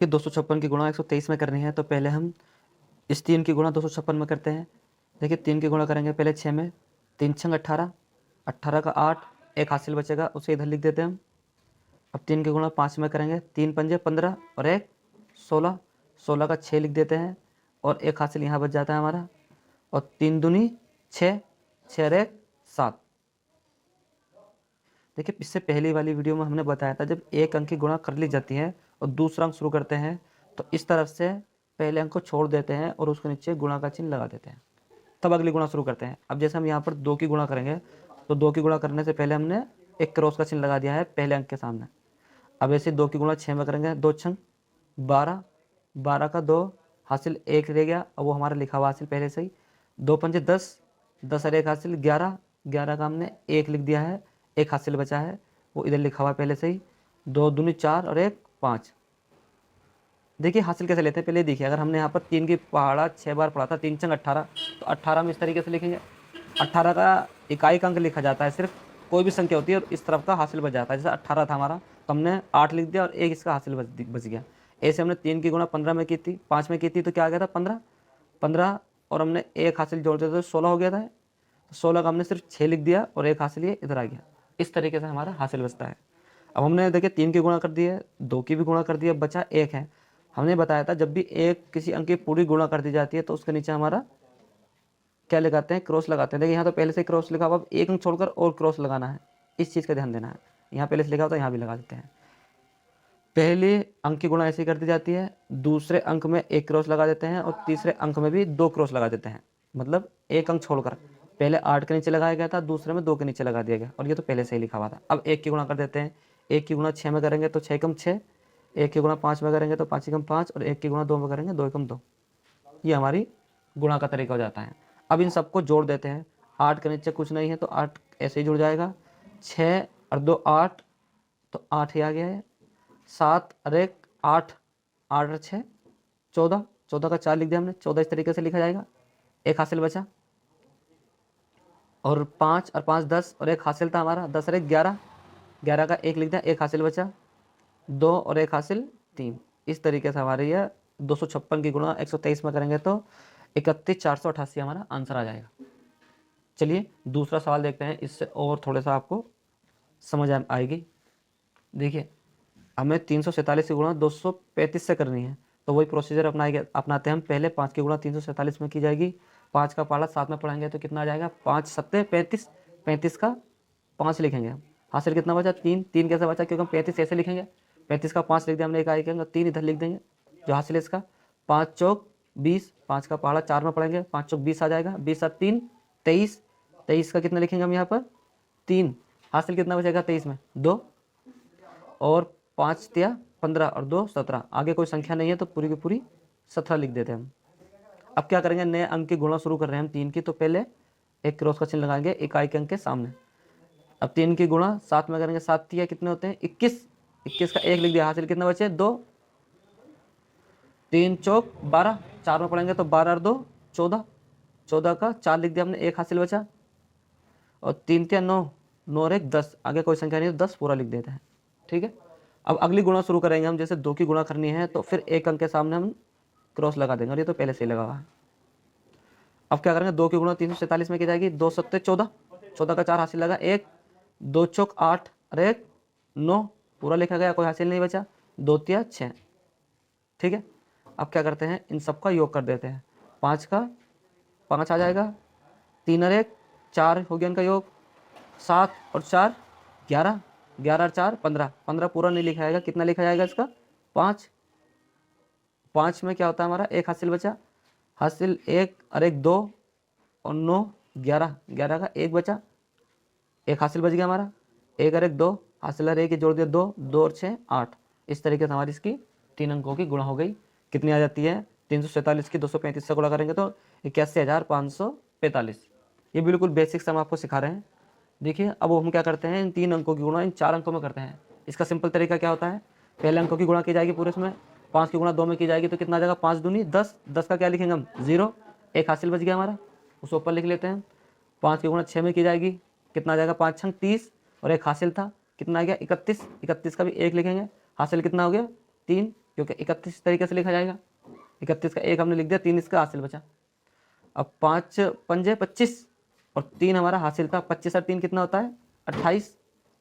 कि 256 की गुणा 123 में करनी है तो पहले हम इस 3 की गुणा 256 में करते हैं। देखिए 3 की गुणा करेंगे पहले 6 में, 3 छंग 18, 18 का 8, एक हासिल बचेगा उसे इधर लिख देते हैं हम। अब 3 की गुणा 5 में करेंगे, 3 पंजे 15 और एक 16, 16 का 6 लिख देते हैं और एक हासिल यहाँ बच जाता है हमारा। और 3 दूनी 6, 6 और एक 7। देखिए इससे पहली वाली वीडियो में हमने बताया था जब एक अंक की गुणा कर ली जाती है और दूसरा अंक शुरू करते हैं तो इस तरफ से पहले अंक को छोड़ देते हैं और उसके नीचे गुणा का चिन्ह लगा देते हैं, तब अगली गुणा शुरू करते हैं। अब जैसे हम यहाँ पर 2 की गुणा करेंगे तो 2 की गुणा करने से पहले हमने एक क्रॉस का चिन्ह लगा दिया है पहले अंक के सामने। अब ऐसे 2 की गुणा 6 में करेंगे, 2 छंग 12, 12 का 2 हासिल 1 रह गया और वो हमारा लिखा हुआ हासिल पहले से ही। 2 पंजे 10, 10 और एक हासिल 11, 11 का हमने 1 लिख दिया है, एक हासिल बचा है वो इधर लिखा हुआ पहले से ही। 2 दूनी 4 और एक 5। देखिए हासिल कैसे लेते हैं पहले देखिए, अगर हमने यहाँ पर 3 की पहाड़ा 6 बार पढ़ा था, 3 छंग 18, तो 18 में इस तरीके से लिखेंगे। 18 का इकाई का अंक लिखा जाता है, सिर्फ कोई भी संख्या होती है और इस तरफ का हासिल बच जाता है। जैसे 18 था हमारा तो हमने 8 लिख दिया और एक इसका हासिल बच गया। ऐसे हमने 3 की गुणा 15 में की थी, 5 में की थी तो क्या आ गया था 15, 15 और हमने एक हासिल जोड़ दिया तो 16 हो गया था। तो 16 का हमने सिर्फ 6 लिख दिया और एक हासिल ये इधर आ गया। इस तरीके से हमारा हासिल बचता है। अब हमने देखिए 3 की गुणा कर दी है, 2 की भी गुणा कर दी है, बचा 1 है। हमने बताया था जब भी एक किसी अंक की पूरी गुणा कर दी जाती है तो उसके नीचे हमारा क्या लगाते हैं, क्रॉस लगाते हैं। देखिए यहाँ तो पहले से क्रॉस लिखा हुआ, अब एक अंक छोड़कर और क्रॉस लगाना है, इस चीज़ का ध्यान देना है। यहाँ पहले से लिखा होता है यहाँ भी लगा देते हैं। पहले अंक की गुणा ऐसे कर दी जाती है, दूसरे अंक में एक क्रॉस लगा देते हैं और तीसरे अंक में भी 2 क्रॉस लगा देते हैं। मतलब एक अंक छोड़कर पहले 8 के नीचे लगाया गया था, दूसरे में 2 के नीचे लगा दिया गया और ये तो पहले से ही लिखा हुआ था। अब 1 की गुणा कर देते हैं, 1 की गुणा 6 में करेंगे तो 6 कम 6, 1 की गुणा 5 में करेंगे तो 5 कम 5 और 1 की गुणा 2 में करेंगे 2 कम 2। ये हमारी गुणा का तरीका हो जाता है। अब इन सबको जोड़ देते हैं, 8 के नीचे कुछ नहीं है तो 8 ऐसे ही जुड़ जाएगा, 6 और 2 8 तो 8 ही आ गया है, 7 और 1 8, 8 और 6 14, 14 का 4 लिख दिया हमने, 14 इस तरीके से लिखा जाएगा। एक हासिल बचा और 5 और 5 10 और एक हासिल था हमारा, 10 और 1 11, 11 का 1 लिख दिया, एक हासिल बचा, 2 और एक हासिल 3। इस तरीके से हमारी यह 256 की गुणा 123 में करेंगे तो 31,488 हमारा आंसर आ जाएगा। चलिए दूसरा सवाल देखते हैं, इससे और थोड़ा सा आपको समझ आएगी। देखिए हमें 347 की गुणा 235 से करनी है तो वही प्रोसीजर अपनाते हैं हम। पहले 5 की गुणा 347 में की जाएगी, 5 का पाला 7 में पढ़ाएंगे तो कितना आ जाएगा, 5 सत्ते 35, 35 का 5 लिखेंगे हम। हासिल कितना बचा 3, 3 कैसे बचा क्योंकि हम 35 ऐसे लिखेंगे, 35 का 5 लिख दिया हमने, एक आई कहेंगे 3 इधर लिख देंगे जो हासिल है इसका। 5 चौक 20, 5 का पहाड़ा 4 में पढ़ेंगे, 5 चौक 20 आ जाएगा, 20 और 3 23, 23 का कितना लिखेंगे हम यहाँ पर 3, हासिल कितना बचेगा 23 में 2 और 5 तिया 15 और 2 17, आगे कोई संख्या नहीं है तो पूरी की पूरी 17 लिख देते हैं हम। अब क्या करेंगे, नए अंक की गुणा शुरू कर रहे हैं हम 3 की, तो पहले एक क्रॉस का चिन्ह लगाएंगे इकाई के अंक के सामने। अब 3 की गुणा 7 में करेंगे, 7 तिया कितने होते हैं 21, 21 का 1 लिख दिया, हासिल कितना बचे 2, 3 चौक 12, 4 में पढ़ेंगे तो 12 और 2 14, 14 का 4 लिख दिया हमने, एक हासिल बचा और 3 तिया 9, 9 और 1 10, आगे कोई संख्या नहीं है 10 पूरा लिख देते हैं। ठीक है, अब अगली गुणा शुरू करेंगे हम। जैसे 2 की गुणा करनी है तो फिर एक अंक के सामने हम क्रॉस लगा देंगे और ये तो पहले से ही लगा हुआ है। अब क्या करेंगे, 2 की गुणा 347 में की जाएगी, 2 सत्ते 14, 14 का 4 हासिल लगा, 1 2 चौक 8 और 1 9 पूरा लिखा गया, कोई हासिल नहीं बचा, 2 तिया 6। ठीक है, अब क्या करते हैं, इन सबका योग कर देते हैं, 5 का 5 आ जाएगा, 3 और 1 4 हो गया इनका योग, 7 और 4 11, 11 और 4 15, 15 पूरा नहीं लिखा जाएगा, कितना लिखा जाएगा इसका 5, 5 में क्या होता है हमारा एक हासिल बचा, हासिल 1 और 1 2 और 9 11, 11 का 1 बचा, एक हासिल बच गया हमारा, 1 और 1 2 हासिल और 1 जोड़ दिया 2, 2 और 6 8। इस तरीके से हमारी इसकी 3 अंकों की गुणा हो गई। कितनी आ जाती है, 347 की 235 से गुणा करेंगे तो 81,545। ये बिल्कुल बेसिक्स हम आपको सिखा रहे हैं। देखिए अब हम क्या करते हैं, इन 3 अंकों की गुणा इन 4 अंकों में करते हैं। इसका सिंपल तरीका क्या होता है, पहले अंकों की गुणा की जाएगी पूरे इसमें, 5 की गुणा 2 में की जाएगी तो कितना आ जाएगा 5 दूनी 10, 10 का क्या लिखेंगे हम 0, एक हासिल बच गया हमारा, उसको ऊपर लिख लेते हैं। 5 की गुणा 6 में की जाएगी, कितना आ जाएगा 5 छंग 30 और एक हासिल था, कितना आ गया 31, 31 का भी 1 लिखेंगे, हासिल कितना हो गया 3, क्योंकि 31 तरीके से लिखा जाएगा। 31 का 1 हमने लिख दिया, 3 इसका हासिल बचा। अब 5 पंजे 25 और 3 हमारा हासिल था। 25 और 3 कितना होता है 28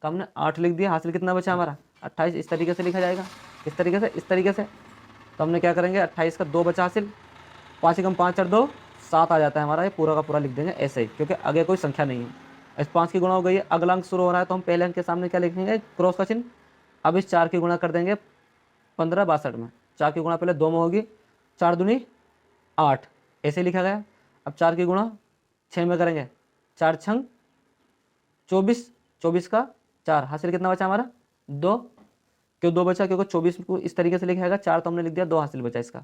का हमने 8 लिख दिया, हासिल कितना बचा हमारा 28। इस तरीके से लिखा जाएगा। इस तरीके से, इस तरीके से। तो हमने क्या करेंगे, 28 का 2 बचा हासिल, 5 एकम 5 और 2 7 आ जाता है हमारा। ये पूरा का पूरा लिख देंगे ऐसे ही, क्योंकि आगे कोई संख्या नहीं है। इस 5 की गुणा हो गई है, अगला अंक शुरू हो रहा है तो हम पहले अंक के सामने क्या लिखेंगे, क्रॉस का चिन्ह। अब इस 4 की गुणा कर देंगे 15 62 में। 4 की गुणा पहले 2 में होगी, 4 दूनी 8 ऐसे लिखा गया। अब 4 की गुणा 6 में करेंगे, 4 छंग 24, 24 का 4, हासिल कितना बचा हमारा 2। क्यों 2 बचा, क्योंकि 24 को इस तरीके से लिखा जाएगा। 4 तो हमने लिख दिया, 2 हासिल बचा इसका।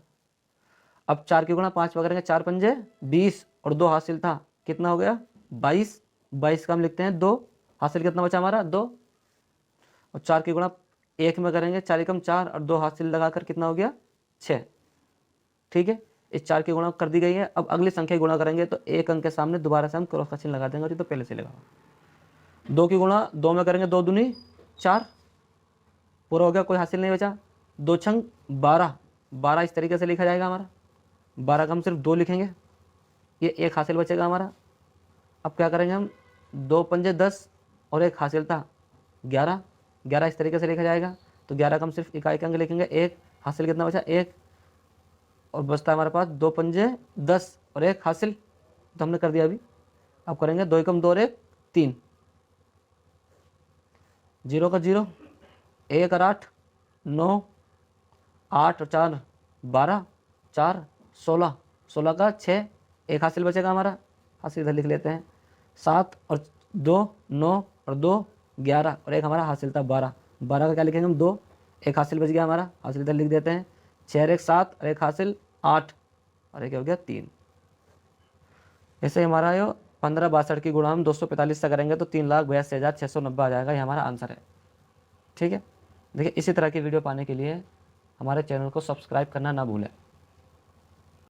अब 4 की गुणा 5 में करेंगे, 4 पंजे 20 और 2 हासिल था, कितना हो गया 22। 22 का हम लिखते हैं 2, हासिल कितना बचा हमारा 2। और 4 की गुणा 1 में करेंगे, 4 एकम 4 और 2 हासिल लगाकर कितना हो गया 6। ठीक है, इस 4 की गुणा कर दी गई है। अब अगली संख्या गुणा करेंगे तो एक अंक के सामने दोबारा से हम क्रॉस का चिन्ह लगा देंगे, और ये तो पहले से लगा। 2 की गुणा 2 में करेंगे, 2 दूनी 4 पूरा हो गया, कोई हासिल नहीं बचा। 2 छंग 12, 12 इस तरीके से लिखा जाएगा हमारा। 12 का हम सिर्फ 2 लिखेंगे, ये 1 हासिल बचेगा हमारा। अब क्या करेंगे हम, 2 पंजे 10 और 1 हासिल था 11, 11 इस तरीके से लिखा जाएगा। तो 11 का हम सिर्फ इकाई का अंक लिखेंगे, 1 हासिल कितना बचा 1, और बचता है हमारे पास 2 पंजे 10 और 1 हासिल, तो हमने कर दिया अभी। अब करेंगे 2 एकम 2 और 1 3, 0 का 0, 1 और 8 9, 8 और 4 12, 4 16, 16 का 6, 1 हासिल बचेगा हमारा, हासिल इधर लिख लेते हैं। 7 और 2 9 और 2 11 और 1 हमारा हासिल था 12, 12 का क्या लिखेंगे हम 2, 1 हासिल बच गया हमारा, हासिल इधर लिख देते हैं। 6 और 1 7 और 1 हासिल 8 और 1 हो गया 3। ऐसे हमारा ये 15 62 की गुणा हम 245 से करेंगे तो 3,82,690 आ जाएगा। ये हमारा आंसर है। ठीक है, देखिए इसी तरह की वीडियो पाने के लिए हमारे चैनल को सब्सक्राइब करना ना भूलें।